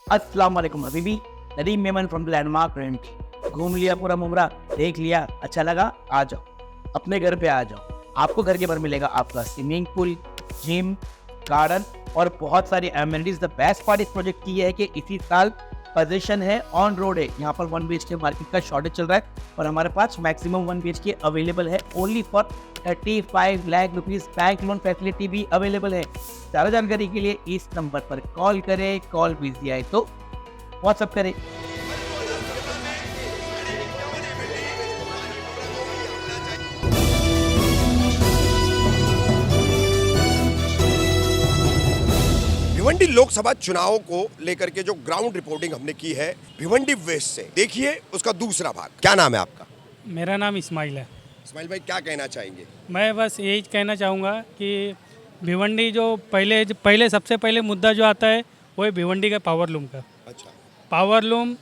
अस्सलाम वालेकुम Habibi, Nadeem Memon from the landmark rent. घूम लिया पूरा मुमरा, देख लिया, अच्छा लगा, आ जाओ अपने घर पे आ जाओ। आपको घर के भर मिलेगा आपका स्विमिंग पूल, जिम, गार्डन और बहुत सारी एमिनिटीज। द बेस्ट पार्ट इस प्रोजेक्ट की है कि इसी साल पोजीशन है, ऑन रोड है। यहाँ पर 1 BHK मार्केट का शॉर्टेज चल रहा है और हमारे पास मैक्सिमम 1 BHK अवेलेबल है only for 35 lakh rupees. Bank loan facility भी अवेलेबल है। ज़्यादा जानकारी के लिए इस नंबर पर कॉल करें, कॉल बिजी आए तो व्हाट्सअप करें। भिवंडी लोकसभा चुनाव को लेकर के जो ग्राउंड रिपोर्टिंग हमने की है भिवंडी वेस्ट से, देखिए उसका दूसरा भाग। क्या नाम है आपका? मेरा नाम इस्माइल है। इस्माइल भाई, क्या कहना चाहेंगे? मैं बस यही कहना चाहूँगा कि भिवंडी जो पहले सबसे पहले मुद्दा जो आता है वो है भिवंडी का पावर लूम का। अच्छा, पावर लूम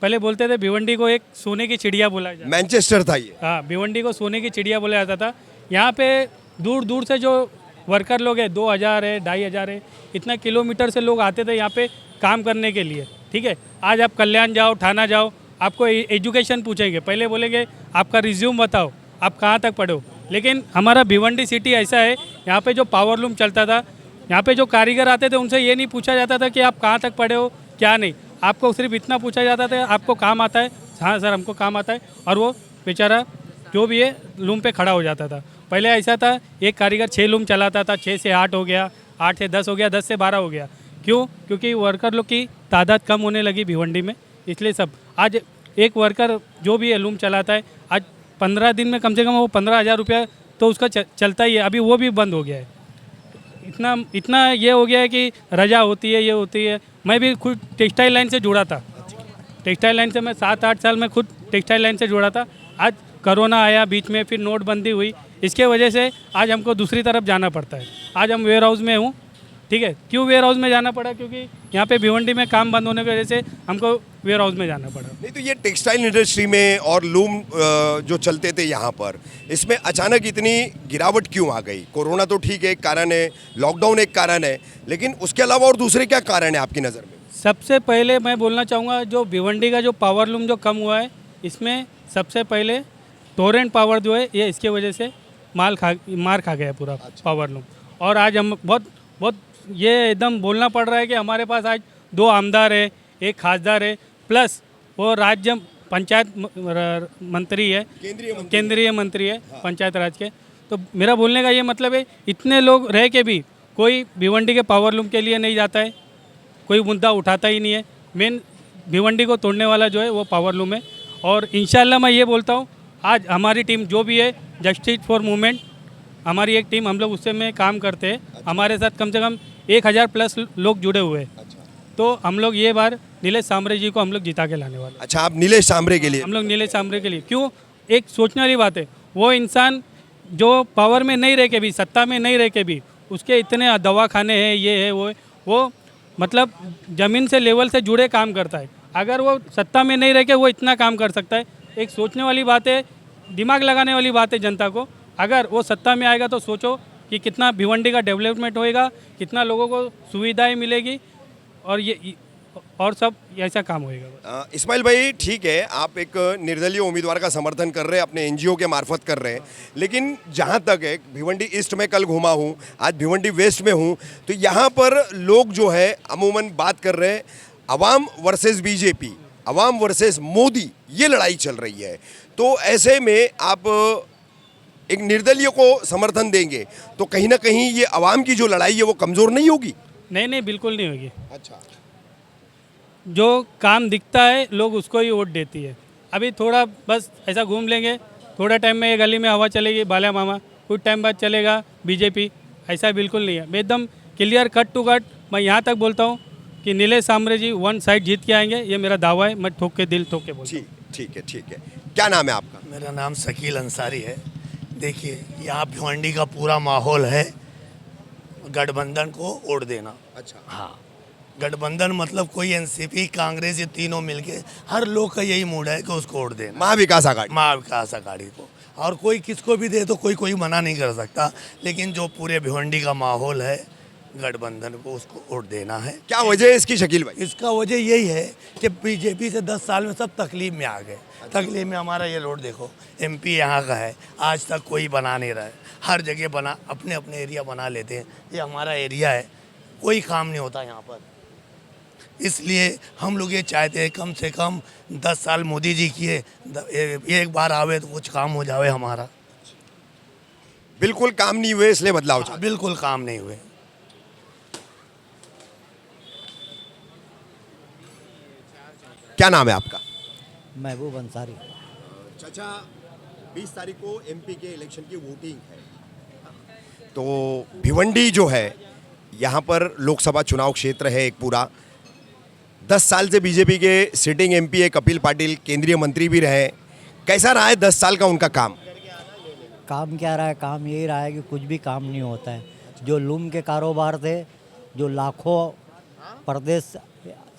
पहले बोलते थे भिवंडी को एक सोने की चिड़िया बोला जाता। मैनचेस्टर था ये। हाँ, भिवंडी को सोने की चिड़िया बोला जाता था। यहाँ पे दूर दूर से जो वर्कर लोग हैं, 2000 है, 2500 है, इतना किलोमीटर से लोग आते थे यहाँ पे काम करने के लिए। ठीक है, आज आप कल्याण जाओ, थाना जाओ, आपको एजुकेशन पूछेंगे, पहले बोलेंगे आपका रिज्यूम बताओ, आप कहाँ तक पढ़े हो। लेकिन हमारा भिवंडी सिटी ऐसा है, यहाँ पे जो पावर लूम चलता था, यहाँ पे जो कारीगर आते थे उनसे ये नहीं पूछा जाता था कि आप कहाँ तक पढ़े हो, क्या नहीं। आपको सिर्फ इतना पूछा जाता था, आपको काम आता है? हाँ सर, हमको काम आता है। और वो बेचारा जो भी है लूम पे खड़ा हो जाता था। पहले ऐसा था, एक कारीगर 6 लूम चलाता था, 6 से 8 हो गया, 8 से 10 हो गया, 10 से 12 हो गया। क्यों? क्योंकि वर्कर लोग की तादाद कम होने लगी भिवंडी में, इसलिए सब। आज एक वर्कर जो भी है लूम चलाता है, आज 15 दिन में कम से कम वो 15,000 रुपया तो उसका चलता ही है। अभी वो भी बंद हो गया है। इतना ये हो गया है कि रजा होती है, ये होती है। मैं भी खुद टेक्सटाइल लाइन से जुड़ा था। टेक्सटाइल लाइन से मैं 7-8 साल में खुद टेक्सटाइल लाइन से जुड़ा था। आज कोरोना आया बीच में, फिर नोटबंदी हुई, इसके वजह से आज हमको दूसरी तरफ जाना पड़ता है। आज हम वेयर हाउस में हूँ। ठीक है, क्यों वेयर हाउस में जाना पड़ा? क्योंकि यहाँ पे भिवंडी में काम बंद होने की वजह से हमको वेयर हाउस में जाना पड़ा। नहीं तो ये टेक्सटाइल इंडस्ट्री में और लूम जो चलते थे यहाँ पर, इसमें अचानक इतनी गिरावट क्यों आ गई? कोरोना तो ठीक है, एक कारण है, लॉकडाउन एक कारण है, लेकिन उसके अलावा और दूसरे क्या कारण है आपकी नज़र में? सबसे पहले मैं बोलना चाहूँगा, जो भिवंडी का जो पावर लूम जो कम हुआ है, इसमें सबसे पहले टोरेंट पावर जो है, ये इसके वजह से मार खा गया पूरा पावर लूम। और आज हम बहुत ये एकदम बोलना पड़ रहा है कि हमारे पास आज 2 आमदार है, एक खासदार है, प्लस वो राज्य पंचायत मंत्री है, केंद्रीय मंत्री है पंचायत राज के। तो मेरा बोलने का ये मतलब है, इतने लोग रह के भी कोई भिवंडी के पावर लूम के लिए नहीं जाता है, कोई मुद्दा उठाता ही नहीं है। मेन भिवंडी को तोड़ने वाला जो है वो पावर लूम है। और इंशाल्लाह मैं ये बोलता हूँ, आज हमारी टीम जो भी है, जस्टिस फॉर मूवमेंट, हमारी एक टीम, हम लोग उससे में काम करते हैं। अच्छा। हमारे साथ कम से कम 1000 प्लस लोग जुड़े हुए हैं। अच्छा। तो हम लोग ये बार नीलेश सांबरे जी को हम लोग जिता के लाने वाले। अच्छा, आप नीलेश सांबरे के लिए? हम लोग नीलेश सांबरे के लिए। क्यों? एक सोचने वाली बात है, वो इंसान जो पावर में नहीं रह के भी, सत्ता में नहीं रह के भी, उसके इतने दवाखाने हैं, ये है, वो मतलब ज़मीन से लेवल से जुड़े काम करता है। अगर वो सत्ता में नहीं रह के वो इतना काम कर सकता है, एक सोचने वाली बात है, दिमाग लगाने वाली बात है जनता को। अगर वो सत्ता में आएगा तो सोचो कि कितना भिवंडी का डेवलपमेंट होएगा, कितना लोगों को सुविधाएं मिलेगी, और ये और सब ऐसा काम होएगा। इस्माइल भाई, ठीक है, आप एक निर्दलीय उम्मीदवार का समर्थन कर रहे हैं, अपने एनजीओ के मार्फत कर रहे हैं, लेकिन जहाँ तक है, भिवंडी ईस्ट में कल घूमा हूँ, आज भिवंडी वेस्ट में हूँ, तो यहाँ पर लोग जो है अमूमन बात कर रहे हैं अवाम वर्सेस बीजेपी, अवाम वर्सेस मोदी, ये लड़ाई चल रही है। तो ऐसे में आप एक निर्दलीय को समर्थन देंगे तो कहीं ना कहीं ये अवाम की जो लड़ाई है वो कमज़ोर नहीं होगी? नहीं, बिल्कुल नहीं होगी। अच्छा, जो काम दिखता है लोग उसको ही वोट देती है। अभी थोड़ा बस ऐसा घूम लेंगे, थोड़ा टाइम में ये गली में हवा चलेगी बाला मामा, कुछ टाइम बाद चलेगा बीजेपी, ऐसा बिल्कुल नहीं है। मैं एकदम क्लियर कट टू कट मैं यहाँ तक बोलता हूँ कि नीलेश सांबरे जी 1 साइड जीत के आएंगे, ये मेरा दावा है। मैं ठोक के दिल ठोक के बोलता हूँ। ठीक है। क्या नाम है आपका? मेरा नाम शकील अंसारी है। देखिए, यहाँ भिवंडी का पूरा माहौल है गठबंधन को वोट देना। अच्छा, हाँ, गठबंधन मतलब कोई एनसीपी, कांग्रेस, ये तीनों मिलके हर लोग का यही मूड है कि उसको वोट देना, महाविकास आघाड़ी को। और कोई किसको भी दे तो कोई मना नहीं कर सकता, लेकिन जो पूरे भिवंडी का माहौल है गठबंधन को उसको वोट देना है। क्या वजह है इसकी शकील भाई? इसका वजह यही है कि बीजेपी से 10 साल में सब तकलीफ में आ गए। तकलीफ में हमारा ये रोड देखो, एमपी यहाँ का है, आज तक कोई बना नहीं रहा है। हर जगह बना अपने अपने एरिया बना लेते हैं। ये हमारा एरिया है, कोई काम नहीं होता यहाँ पर। इसलिए हम लोग ये चाहते हैं कम से कम 10 साल मोदी जी किए, एक बार आवे तो कुछ काम हो जावे हमारा। बिल्कुल काम नहीं हुए इसलिए बदलाव चाहते बिल्कुल काम नहीं हुए। क्या नाम है आपका? महबूब अंसारी। चाचा, 20 तारीख को एमपी के इलेक्शन की वोटिंग है, तो भिवंडी जो है यहाँ पर लोकसभा चुनाव क्षेत्र है एक पूरा। 10 साल से बीजेपी के सिटिंग एमपी है कपिल पाटिल, केंद्रीय मंत्री भी रहे। कैसा रहा है 10 साल का उनका काम? काम क्या रहा है? काम यही रहा है कि कुछ भी काम नहीं होता है। जो लूम के कारोबार थे, जो लाखों परदेश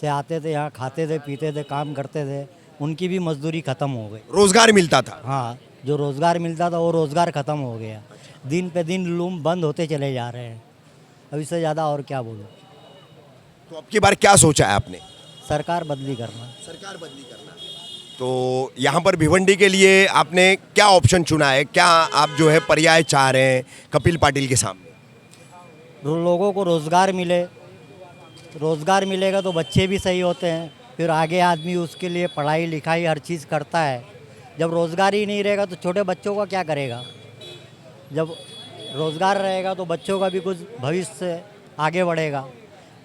से आते थे, यहाँ खाते थे, पीते थे, काम करते थे, उनकी भी मजदूरी ख़त्म हो गई। रोजगार मिलता था। हाँ, जो रोज़गार मिलता था वो रोज़गार ख़त्म हो गया। दिन पे दिन लूम बंद होते चले जा रहे हैं। अब इससे ज़्यादा और क्या बोलूँ। तो अब की बार क्या सोचा है आपने? सरकार बदली करना। सरकार बदली करना। तो यहाँ पर भिवंडी के लिए आपने क्या ऑप्शन चुना है? क्या आप जो है पर्याय चाह रहे हैं कपिल पाटिल के सामने? लोगों को रोज़गार मिले, रोज़गार मिलेगा तो बच्चे भी सही होते हैं, फिर आगे आदमी उसके लिए पढ़ाई लिखाई हर चीज़ करता है। जब रोज़गार ही नहीं रहेगा तो छोटे बच्चों का क्या करेगा? जब रोज़गार रहेगा तो बच्चों का भी कुछ भविष्य आगे बढ़ेगा।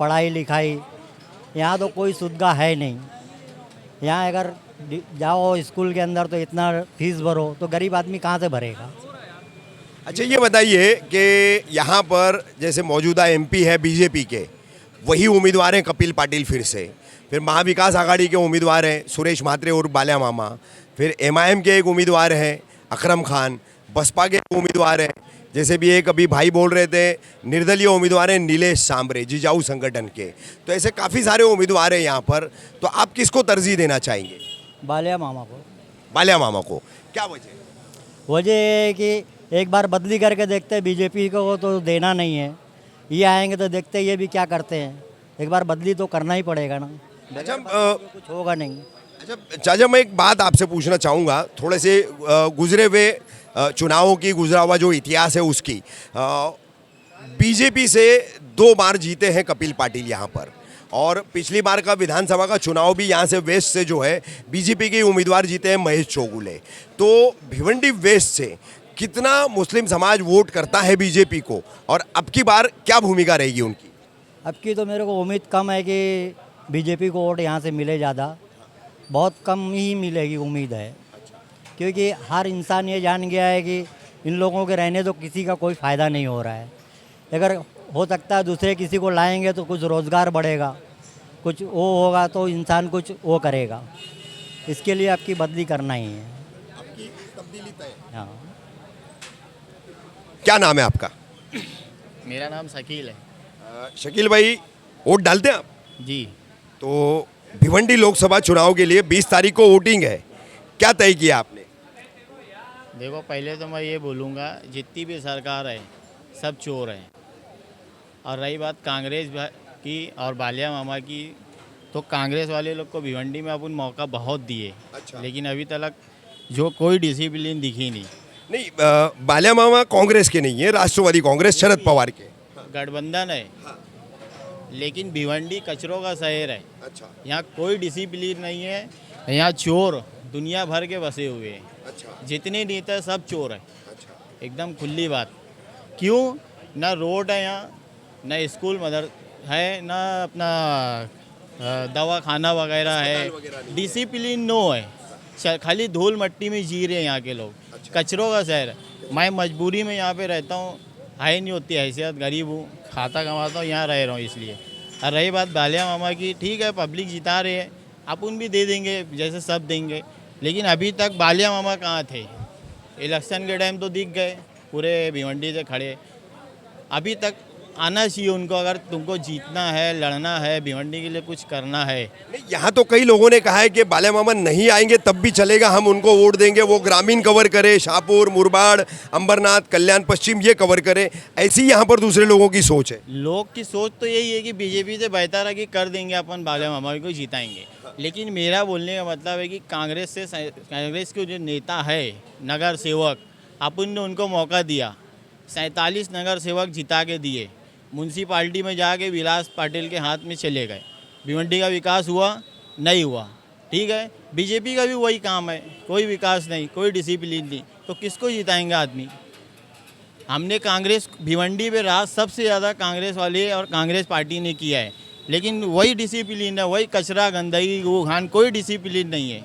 पढ़ाई लिखाई यहाँ तो कोई सुविधा है नहीं। यहाँ अगर जाओ स्कूल के अंदर तो इतना फीस भरो तो गरीब आदमी कहाँ से भरेगा? अच्छा, ये बताइए कि यहाँ पर जैसे मौजूदा एमपी है बीजेपी के, वही उम्मीदवार हैं कपिल पाटिल फिर महाविकास आघाड़ी के उम्मीदवार हैं सुरेश म्हात्रे और बाल्या मामा, फिर एमआईएम के एक उम्मीदवार हैं अकरम खान, बसपा के उम्मीदवार हैं जैसे भी एक अभी भाई बोल रहे थे निर्दलीय उम्मीदवार हैं नीलेश सांबरे जिजाऊ संगठन के। तो ऐसे काफ़ी सारे उम्मीदवार हैं यहाँ पर, तो आप किसको तरजीह देना चाहेंगे? बालिया मामा को। बाल्या मामा को। क्या वजह? वजह ये है कि एक बार बदली करके देखते हैं, बीजेपी को तो देना नहीं है, ये आएंगे तो देखते हैं ये भी क्या करते हैं। एक बार बदली तो करना ही पड़ेगा ना। अच्छा, कुछ होगा नहीं। अच्छा चाचा, मैं एक बात आपसे पूछना चाहूँगा, थोड़े से गुजरे हुए चुनावों की, गुजरा हुआ जो इतिहास है उसकी। बीजेपी से 2 बार जीते हैं कपिल पाटिल यहाँ पर, और पिछली बार का विधानसभा का चुनाव भी यहाँ से वेस्ट से जो है बीजेपी के उम्मीदवार जीते हैं महेश चौगुले। तो भिवंडी वेस्ट से कितना मुस्लिम समाज वोट करता है बीजेपी को, और अब की बार क्या भूमिका रहेगी उनकी? अब की तो मेरे को उम्मीद कम है कि बीजेपी को वोट यहाँ से मिले, ज़्यादा बहुत कम ही मिलेगी उम्मीद है। क्योंकि हर इंसान ये जान गया है कि इन लोगों के रहने तो किसी का कोई फ़ायदा नहीं हो रहा है। अगर हो सकता है दूसरे किसी को लाएंगे तो कुछ रोज़गार बढ़ेगा, कुछ वो होगा तो इंसान कुछ वो करेगा। इसके लिए आपकी बदली करना ही है। आपकी तब्दीली तय। हाँ। क्या नाम है आपका? मेरा नाम शकील है। शकील भाई, वोट डालते हैं आप? जी। तो भिवंडी लोकसभा चुनाव के लिए 20 तारीख को वोटिंग है, क्या तय किया आपने? देखो, पहले तो मैं ये बोलूँगा, जितनी भी सरकार है सब चोर हैं। और रही बात कांग्रेस की और बालिया मामा की, तो कांग्रेस वाले लोग को भिवंडी में अपन मौका बहुत दिए। अच्छा। लेकिन अभी तक जो कोई डिसिप्लिन दिखी नहीं। नहीं, बाल्या मामा कांग्रेस के नहीं है, राष्ट्रवादी कांग्रेस शरद पवार के। गठबंधन है। लेकिन भिवंडी कचरों का शहर है। अच्छा। यहाँ कोई डिसिप्लिन नहीं है। यहाँ चोर दुनिया भर के बसे हुए हैं। अच्छा। जितने नेता सब चोर है। अच्छा। एकदम खुली बात। क्यों? ना रोड है यहाँ, ना स्कूल मदर है, ना अपना दवा खाना वगैरह है। डिसिप्लिन नो है। खाली धूल मट्टी में जी रहे हैं यहाँ के लोग। कचरों का शहर है। मैं मजबूरी में यहाँ पे रहता हूँ, है नहीं होती हैसियत, गरीब हूँ, खाता कमाता हूँ, यहाँ रह रहा हूँ इसलिए। और रही बात बालिया मामा की, ठीक है पब्लिक जिता रहे हैं, अपन भी दे देंगे जैसे सब देंगे। लेकिन अभी तक बालिया मामा कहाँ थे? इलेक्शन के टाइम तो दिख गए पूरे भिवंडी से खड़े, अभी तक आना चाहिए उनको। अगर तुमको जीतना है, लड़ना है, भिवंडी के लिए कुछ करना है। नहीं, यहाँ तो कई लोगों ने कहा है कि बाल्या मामा नहीं आएंगे तब भी चलेगा, हम उनको वोट देंगे, वो ग्रामीण कवर करे, शाहपुर, मुरबाड़, अंबरनाथ, कल्याण पश्चिम ये कवर करे। ऐसी यहाँ पर दूसरे लोगों की सोच है। लोग की सोच तो यही है कि बीजेपी से बेहतर है कि कर देंगे अपन बाल्या मामा को जिताएंगे। लेकिन मेरा बोलने का मतलब है कि कांग्रेस के जो नेता है, नगर सेवक, अपन ने उनको मौका दिया, 47 नगर सेवक जिता के दिए, म्यूनसिपाल्टी में जाके विलास पाटिल के हाथ में चले गए। भिवंडी का विकास हुआ? नहीं हुआ। ठीक है, बीजेपी का भी वही काम है, कोई विकास नहीं, कोई डिसिप्लिन नहीं, तो किसको जिताएंगे आदमी? हमने कांग्रेस भिवंडी पे राज सबसे ज़्यादा कांग्रेस वाले और कांग्रेस पार्टी ने किया है, लेकिन वही डिसिप्लिन है, वही कचरा गंदगी गोघान, कोई डिसिप्लिन नहीं है।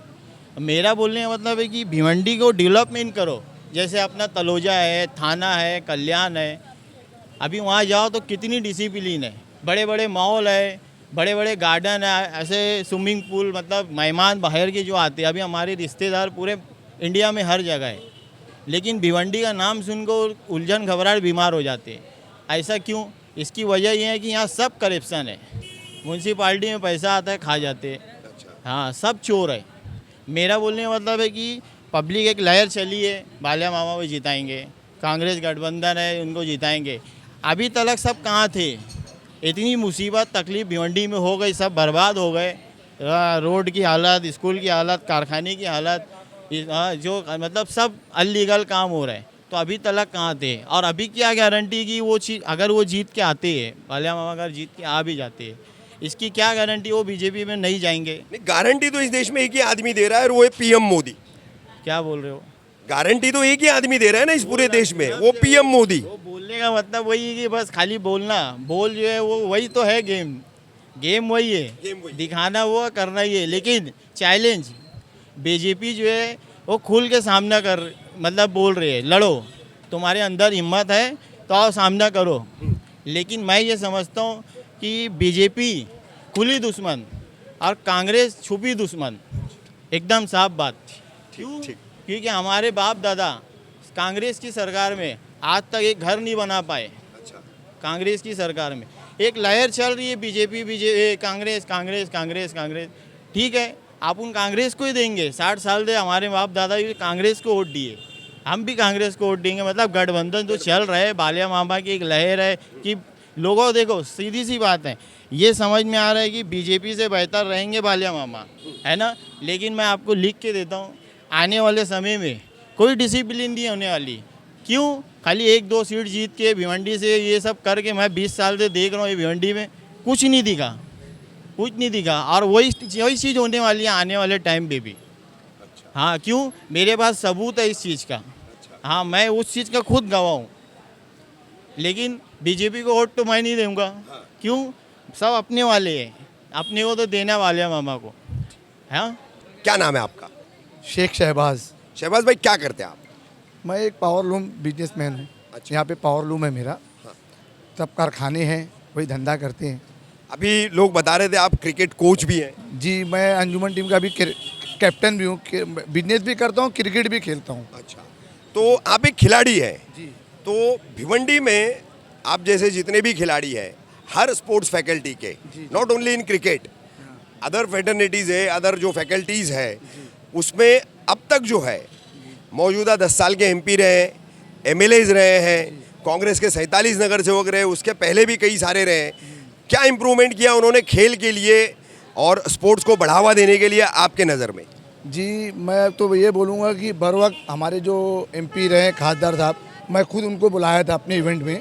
मेरा बोलने का मतलब है कि भिवंडी को डेवलपमेंट करो, जैसे अपना तलोजा है, थाना है, कल्याण है। अभी वहाँ जाओ तो कितनी डिसिप्लिन है, बड़े बड़े मॉल है, बड़े बड़े गार्डन है, ऐसे स्विमिंग पूल, मतलब मेहमान बाहर के जो आते हैं, अभी हमारे रिश्तेदार पूरे इंडिया में हर जगह है, लेकिन भिवंडी का नाम सुनकर उलझन घबराहट बीमार हो जाते हैं। ऐसा क्यों? इसकी वजह यह है कि यहाँ सब करप्शन है, म्यूनसिपाल्टी में पैसा आता है, खा जाते हैं। हाँ, सब चोर है। मेरा बोलने का मतलब है कि पब्लिक एक लहर चली है, बाल्या मामा को जिताएंगे, कांग्रेस गठबंधन है उनको जिताएंगे। अभी तक सब कहाँ थे? इतनी मुसीबत तकलीफ भिवंडी में हो गई, सब बर्बाद हो गए। रोड की हालत, स्कूल की हालत, कारखाने की हालत, जो मतलब सब अनलीगल काम हो रहा है। तो अभी तक कहाँ थे? और अभी क्या गारंटी कि वो चीज़ अगर वो जीत के आते हैं, बाल्या मामा अगर जीत के आ भी जाते हैं, इसकी क्या गारंटी वो बीजेपी में नहीं जाएंगे? नहीं, गारंटी तो इस देश में एक ही आदमी दे रहा है और वो है पीएम मोदी। क्या बोल रहे हो? गारंटी तो एक ही आदमी दे रहा है ना इस पूरे देश में, वो पीएम मोदी। वो बोलने का मतलब वही है कि बस खाली बोलना, बोल जो है वो वही तो है गेम वही है, दिखाना वो करना ही है। लेकिन चैलेंज बीजेपी जो है वो खुल के सामना कर, मतलब बोल रही है लड़ो, तुम्हारे अंदर हिम्मत है तो आओ सामना करो। लेकिन मैं ये समझता हूँ कि बीजेपी खुली दुश्मन और कांग्रेस छुपी दुश्मन, एकदम साफ बात। क्यों? क्योंकि हमारे बाप दादा कांग्रेस की सरकार में आज तक एक घर नहीं बना पाए। अच्छा। कांग्रेस की सरकार में एक लहर चल रही है, बीजेपी कांग्रेस कांग्रेस कांग्रेस कांग्रेस। ठीक है, आप उन कांग्रेस को ही देंगे। 60 साल से हमारे बाप दादा भी कांग्रेस को वोट दिए, हम भी कांग्रेस को वोट देंगे। मतलब गठबंधन जो चल रहा है, बाल्या मामा की एक लहर है कि लोगों, देखो सीधी सी बात है, ये समझ में आ रहा है कि बीजेपी से बेहतर रहेंगे बाल्या मामा, है ना। लेकिन मैं आपको लिख के देता हूँ, आने वाले समय में कोई डिसिप्लिन नहीं होने वाली। क्यों? खाली 1-2 सीट जीत के भिवंडी से ये सब करके मैं 20 साल से देख रहा हूँ, ये भिवंडी में कुछ नहीं दिखा, कुछ नहीं दिखा। और वही चीज़ होने वाली है आने वाले टाइम पे भी। हाँ, क्यों? मेरे पास सबूत है इस चीज़ का। हाँ, मैं उस चीज़ का खुद गवाह हूँ। लेकिन बीजेपी को वोट तो मैं नहीं दूंगा। क्यों? सब अपने वाले हैं, अपने को तो देना वाले मामा को। हाँ, क्या नाम है आपका? शेख शहबाज। शहबाज भाई, क्या करते हैं आप? मैं एक पावर लूम बिजनेसमैन हूँ। अच्छा। यहाँ पे पावर लूम है मेरा। सब कारखाने हैं, वही धंधा करते हैं। अभी लोग बता रहे थे आप क्रिकेट कोच भी हैं। जी, मैं अंजुमन टीम का भी कैप्टन भी हूँ, बिजनेस भी करता हूँ, क्रिकेट भी खेलता हूँ। अच्छा, तो आप एक खिलाड़ी हैं। जी। तो भिवंडी में आप जैसे जितने भी खिलाड़ी हैं, हर स्पोर्ट्स फैकल्टी के, not only in cricket, other fraternities है, अदर जो फैकल्टीज़ है, उसमें अब तक जो है मौजूदा 10 साल के एमपी रहे, एमएलएज रहे हैं, कांग्रेस के 47 नगर सेवक रहे, उसके पहले भी कई सारे रहे। क्या इम्प्रूवमेंट किया उन्होंने खेल के लिए और स्पोर्ट्स को बढ़ावा देने के लिए आपके नज़र में? जी, मैं तो ये बोलूँगा कि बर वक्त हमारे जो एमपी रहे खासदार साहब, मैं खुद उनको बुलाया था अपने इवेंट में,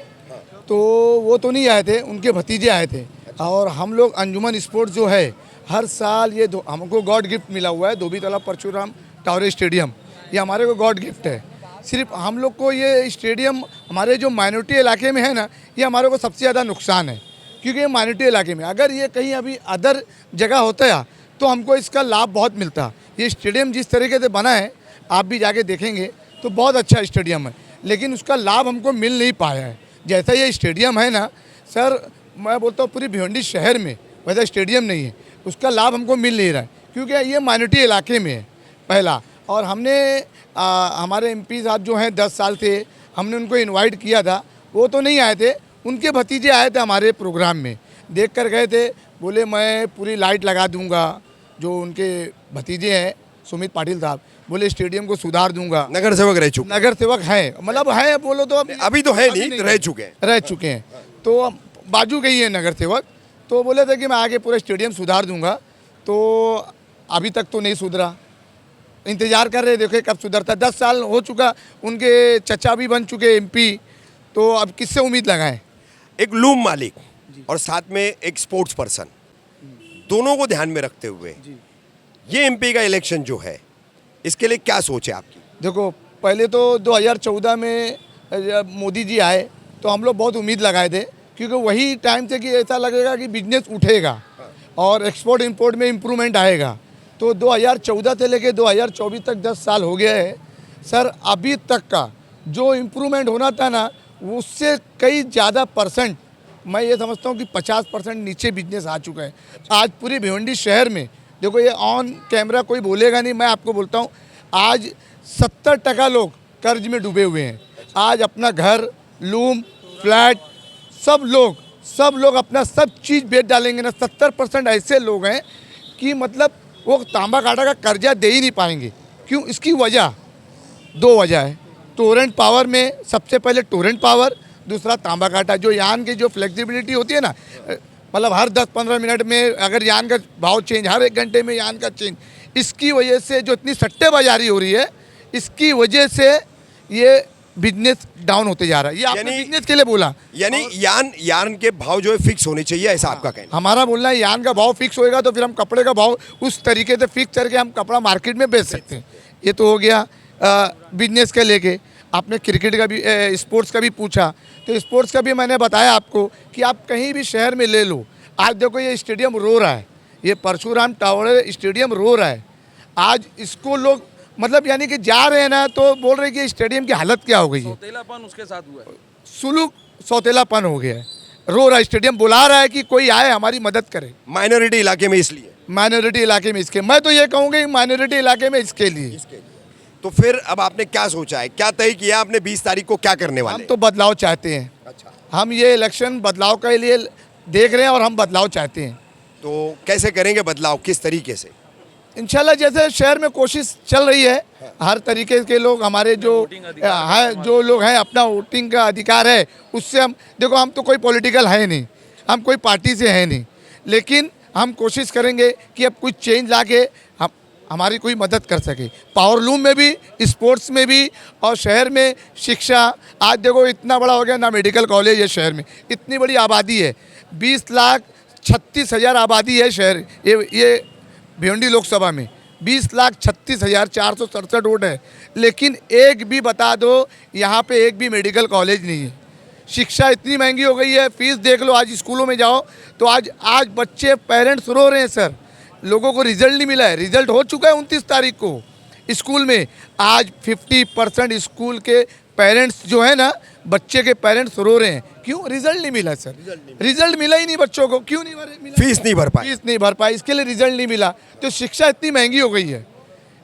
तो वो तो नहीं आए थे, उनके भतीजे आए थे। और हम लोग अंजुमन स्पोर्ट्स जो है, हर साल ये हमको गॉड गिफ्ट मिला हुआ है, धोबी तालाब परशुराम टावर स्टेडियम, ये हमारे को गॉड गिफ्ट है। सिर्फ हम लोग को ये स्टेडियम हमारे जो माइनॉरिटी इलाके में है ना, ये हमारे को सबसे ज़्यादा नुकसान है, क्योंकि ये माइनॉरिटी इलाके में अगर ये कहीं अभी अदर जगह होता है तो हमको इसका लाभ बहुत मिलता। ये स्टेडियम जिस तरीके से बना है, आप भी जाके देखेंगे तो बहुत अच्छा स्टेडियम है, लेकिन उसका लाभ हमको मिल नहीं पाया है। जैसा ये स्टेडियम है ना सर, मैं बोलता हूँ पूरी भिवंडी शहर में वैसा स्टेडियम नहीं है, उसका लाभ हमको मिल नहीं रहा है, क्योंकि ये माइनॉरिटी इलाके में है पहला। और हमने हमारे एमपी साहब जो हैं 10 साल थे, हमने उनको इनवाइट किया था, वो तो नहीं आए थे, उनके भतीजे आए थे हमारे प्रोग्राम में, देख कर गए थे, बोले मैं पूरी लाइट लगा दूंगा। जो उनके भतीजे हैं सुमित पाटिल साहब, बोले स्टेडियम को सुधार दूंगा। नगर सेवक रह चुके नगर सेवक हैं, मतलब हैं बोलो तो अभी तो है नहीं, रह चुके हैं। रह चुके हैं, तो बाजू के ही है नगर सेवक। तो बोले थे कि मैं आगे पूरा स्टेडियम सुधार दूंगा, तो अभी तक तो नहीं सुधरा। इंतजार कर रहे, देखे कब सुधरता। 10 साल हो चुका, उनके चचा भी बन चुके एमपी, तो अब किससे उम्मीद लगाएं। एक लूम मालिक और साथ में एक स्पोर्ट्स पर्सन, दोनों को ध्यान में रखते हुए ये एमपी का इलेक्शन जो है, इसके लिए क्या सोच है आपकी? देखो, पहले तो 2014 में जब मोदी जी आए तो हम लोग बहुत उम्मीद लगाए थे, क्योंकि वही टाइम थे कि ऐसा लगेगा कि बिजनेस उठेगा और एक्सपोर्ट इंपोर्ट में इम्प्रूवमेंट आएगा। तो 2014 से लेके 2024 तक 10 साल हो गया है सर। अभी तक का जो इम्प्रूवमेंट होना था ना, उससे कई ज़्यादा परसेंट, मैं ये समझता हूँ कि 50% नीचे बिजनेस आ चुका है। आज पूरी भिवंडी शहर में, देखो ये ऑन कैमरा कोई बोलेगा नहीं, मैं आपको बोलता हूँ, आज 70% लोग कर्ज में डूबे हुए हैं। आज अपना घर, लूम, फ्लैट, सब लोग अपना सब चीज़ बेच डालेंगे ना। 70% ऐसे लोग हैं कि मतलब वो तांबा काटा का कर्जा दे ही नहीं पाएंगे। क्यों? इसकी वजह 2 वजह है। टोरेंट पावर में सबसे पहले टोरेंट पावर, दूसरा तांबा काटा। जो यान की जो फ्लेक्सिबिलिटी होती है ना, मतलब हर 10-15 मिनट में अगर यान का भाव चेंज, हर 1 घंटे में यान का चेंज, इसकी वजह से जो इतनी सट्टेबाजारी हो रही है, इसकी वजह से ये बिजनेस डाउन होते जा रहा है। ये आपने बिजनेस के लिए बोला, यानी यान के भाव जो है फिक्स होने चाहिए, ऐसा आपका कहना? हमारा बोलना है यान का भाव फिक्स होएगा तो फिर हम कपड़े का भाव उस तरीके से फिक्स करके हम कपड़ा मार्केट में बेच सकते हैं। ये तो हो गया बिजनेस के लेके। आपने क्रिकेट का भी स्पोर्ट्स का भी पूछा, तो स्पोर्ट्स का भी मैंने बताया आपको कि आप कहीं भी शहर में ले लो। आज देखो ये स्टेडियम रो रहा है, ये परशुराम टावर स्टेडियम रो रहा है। आज इसको लोग मतलब यानी कि जा रहे हैं ना, तो बोल रहे हैं कि स्टेडियम की हालत क्या हो गई है। सौतेलापन उसके साथ हुआ है, सुलूक सौतेलापन हो गया है। रो रहा है स्टेडियम, बुला रहा है कि कोई आए हमारी मदद करे। माइनॉरिटी इलाके में इसलिए, माइनॉरिटी इलाके में इसके, मैं तो ये कहूँगा कि माइनॉरिटी इलाके में इसके लिए। तो फिर अब आपने क्या सोचा है, क्या तय किया आपने 20 तारीख को क्या करने वाले? हम तो बदलाव चाहते हैं। अच्छा, हम ये इलेक्शन बदलाव के लिए देख रहे हैं और हम बदलाव चाहते हैं। तो कैसे करेंगे बदलाव, किस तरीके से? इंशाल्लाह जैसे शहर में कोशिश चल रही है, हर तरीके के लोग हमारे जो हैं, जो लोग हैं, अपना वोटिंग का अधिकार है, उससे हम देखो, हम तो कोई पॉलिटिकल है नहीं, हम कोई पार्टी से है नहीं, लेकिन हम कोशिश करेंगे कि अब कुछ चेंज लाके हम हमारी कोई मदद कर सके। पावर लूम में भी, स्पोर्ट्स में भी, और शहर में शिक्षा। आज देखो इतना बड़ा हो गया ना, मेडिकल कॉलेज है शहर में, इतनी बड़ी आबादी है, 20,36,000 आबादी है शहर, ये भिवंडी लोकसभा में 20,36,467 वोट है, लेकिन एक भी बता दो यहाँ पे एक भी मेडिकल कॉलेज नहीं है। शिक्षा इतनी महंगी हो गई है, फीस देख लो, आज स्कूलों में जाओ तो आज बच्चे, पेरेंट्स रो रहे हैं सर, लोगों को रिजल्ट नहीं मिला है। रिजल्ट हो चुका है 29 तारीख को स्कूल में। आज 50% स्कूल के पेरेंट्स जो है ना, बच्चे के पेरेंट्स रो रहे हैं। क्यों? रिजल्ट नहीं मिला सर, रिजल्ट मिला ही नहीं बच्चों को। क्यों नहीं मिला? फीस नहीं भर पाई, फीस नहीं भर पाई, इसके लिए रिजल्ट नहीं मिला। तो शिक्षा इतनी महंगी हो गई है।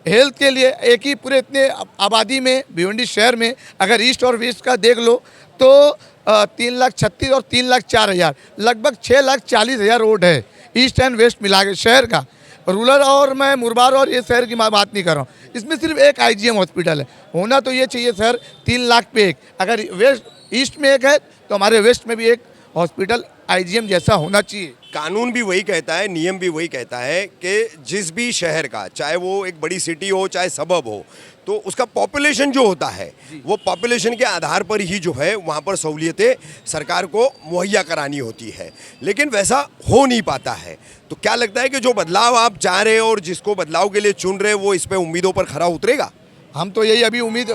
हेल्थ के लिए एक ही पूरे इतने आबादी में, भिवंडी शहर में अगर ईस्ट और वेस्ट का देख लो तो 3,36,000 और 3,04,000, लगभग 6,40,000 रोड है ईस्ट एंड वेस्ट मिला के शहर का। रूरल और मैं मुरबार और ये शहर की बात नहीं कर रहा हूँ। इसमें सिर्फ एक IGM हॉस्पिटल है, होना तो ये चाहिए सर 3 लाख पे एक। अगर वेस्ट ईस्ट में एक है तो हमारे वेस्ट में भी एक हॉस्पिटल IGM जैसा होना चाहिए। कानून भी वही कहता है, नियम भी वही कहता है कि जिस भी शहर का, चाहे वो एक बड़ी सिटी हो चाहे सबब हो, तो उसका पॉपुलेशन जो होता है, वो पॉपुलेशन के आधार पर ही जो है वहाँ पर सहूलियतें सरकार को मुहैया करानी होती है, लेकिन वैसा हो नहीं पाता है। तो क्या लगता है कि जो बदलाव आप चाह रहे हैं और जिसको बदलाव के लिए चुन रहे हैं, वो इस पर उम्मीदों पर खरा उतरेगा? हम तो यही अभी उम्मीद,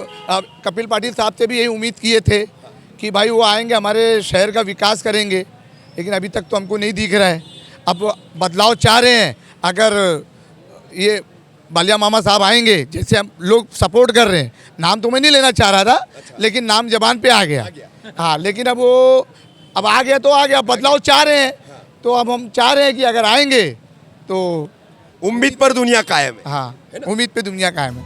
कपिल पाटिल साहब से भी यही उम्मीद किए थे कि भाई वो आएंगे, हमारे शहर का विकास करेंगे, लेकिन अभी तक तो हमको नहीं दिख रहा है। अब बदलाव चाह रहे हैं, अगर ये बालिया मामा साहब आएंगे, जैसे हम लोग सपोर्ट कर रहे हैं, नाम तो मैं नहीं लेना चाह रहा था, लेकिन नाम जबान पे आ गया। हाँ, लेकिन अब वो अब आ गया तो आ गया, बदलाव चाह रहे हैं, तो अब हम चाह रहे हैं कि अगर आएंगे तो उम्मीद पर दुनिया कायम है। हाँ, उम्मीद पे दुनिया कायम है।